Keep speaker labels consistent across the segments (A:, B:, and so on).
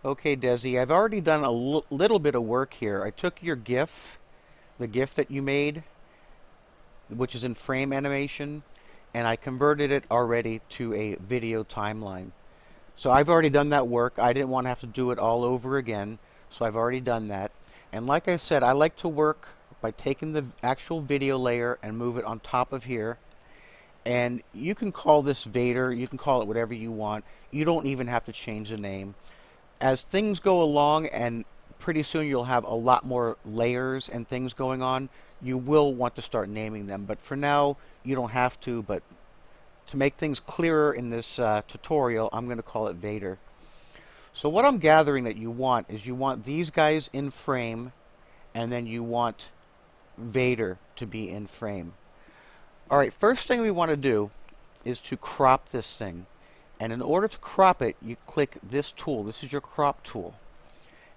A: Okay, Desi, I've already done a little bit of work here. I took your GIF, the GIF that you made, which is in frame animation, and I converted it already to a video timeline. So I've already done that work. I didn't want to have to do it all over again, so I've already done that. And like I said, I like to work by taking the actual video layer and move it on top of here. And you can call this Vader, you can call it whatever you want. You don't even have to change the name. As things go along and pretty soon you'll have a lot more layers and things going on, you will want to start naming them. But for now, you don't have to. But to make things clearer in this tutorial, I'm going to call it Vader. So what I'm gathering that you want is you want these guys in frame, and then you want Vader to be in frame. Alright, first thing we want to do is to crop this thing. And in order to crop it, you click this tool. This is your crop tool.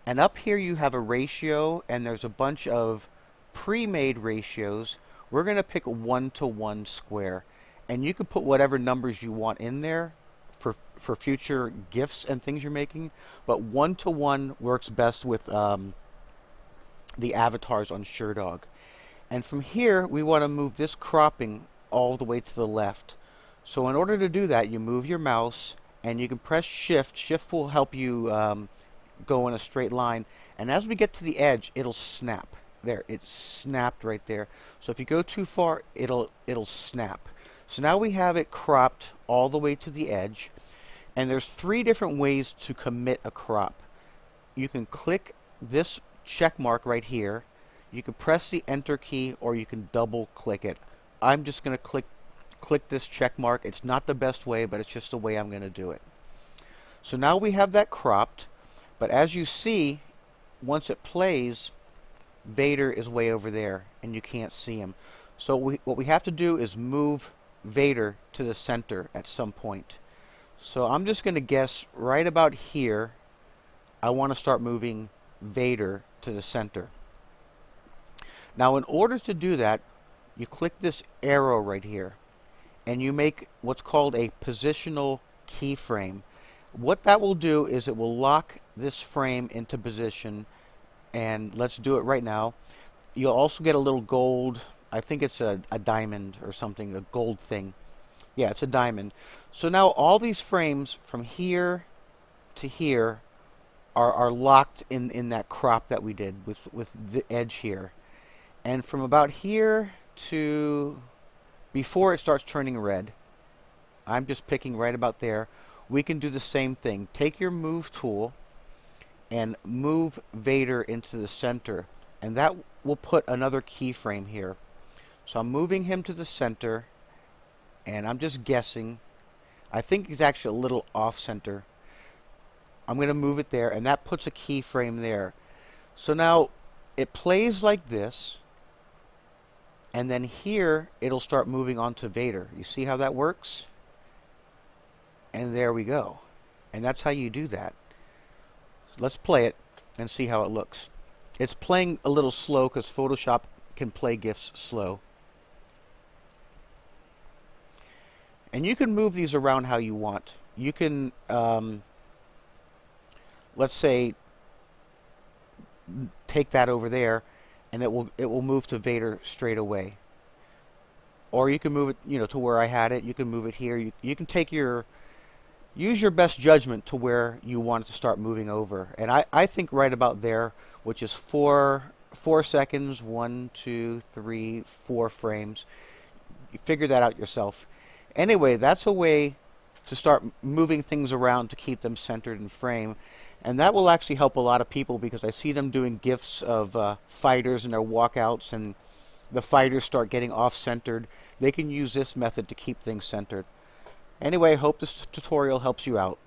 A: And up here you have a ratio, and there's a bunch of pre-made ratios. We're going to pick 1:1 square. And you can put whatever numbers you want in there for future GIFs and things you're making. But 1:1 works best with the avatars on Sherdog. And from here, we want to move this cropping all the way to the left. So in order to do that, you move your mouse and you can press Shift. Shift will help you go in a straight line. And as we get to the edge, it'll snap. There, it's snapped right there. So if you go too far, it'll snap. So now we have it cropped all the way to the edge. And there's 3 different ways to commit a crop. You can click this check mark right here. You can press the Enter key, or you can double click it. I'm just going to click this check mark. It's not the best way, but it's just the way I'm going to do it. So now we have that cropped, but as you see, once it plays, Vader is way over there, and you can't see him. So what we have to do is move Vader to the center at some point. So I'm just going to guess right about here, I want to start moving Vader to the center. Now in order to do that, you click this arrow right here and you make what's called a positional keyframe. What that will do is it will lock this frame into position, and let's do it right now. You'll also get a little gold, I think it's a diamond or something, a gold thing. Yeah, it's a diamond. So now all these frames from here to here are locked in that crop that we did with the edge here. And from about here to before it starts turning red, I'm just picking right about there, we can do the same thing. Take your move tool and move Vader into the center, and that will put another keyframe here. So I'm moving him to the center, and I'm just guessing. I think he's actually a little off center. I'm going to move it there, and that puts a keyframe there. So now it plays like this, and then here it'll start moving on to Vader. You see how that works? And there we go. And that's how you do that. So let's play it and see how it looks. It's playing a little slow because Photoshop can play GIFs slow. And you can move these around how you want. You can, let's say, take that over there, and it will move to Vader straight away. Or you can move it, to where I had it. You can move it here. You can take use your best judgment to where you want it to start moving over. And I think right about there, which is 4 seconds, 1, 2, 3, 4 frames. You figure that out yourself. Anyway, that's a way to start moving things around to keep them centered in frame. And that will actually help a lot of people, because I see them doing GIFs of fighters and their walkouts, and the fighters start getting off-centered. They can use this method to keep things centered. Anyway, I hope this tutorial helps you out.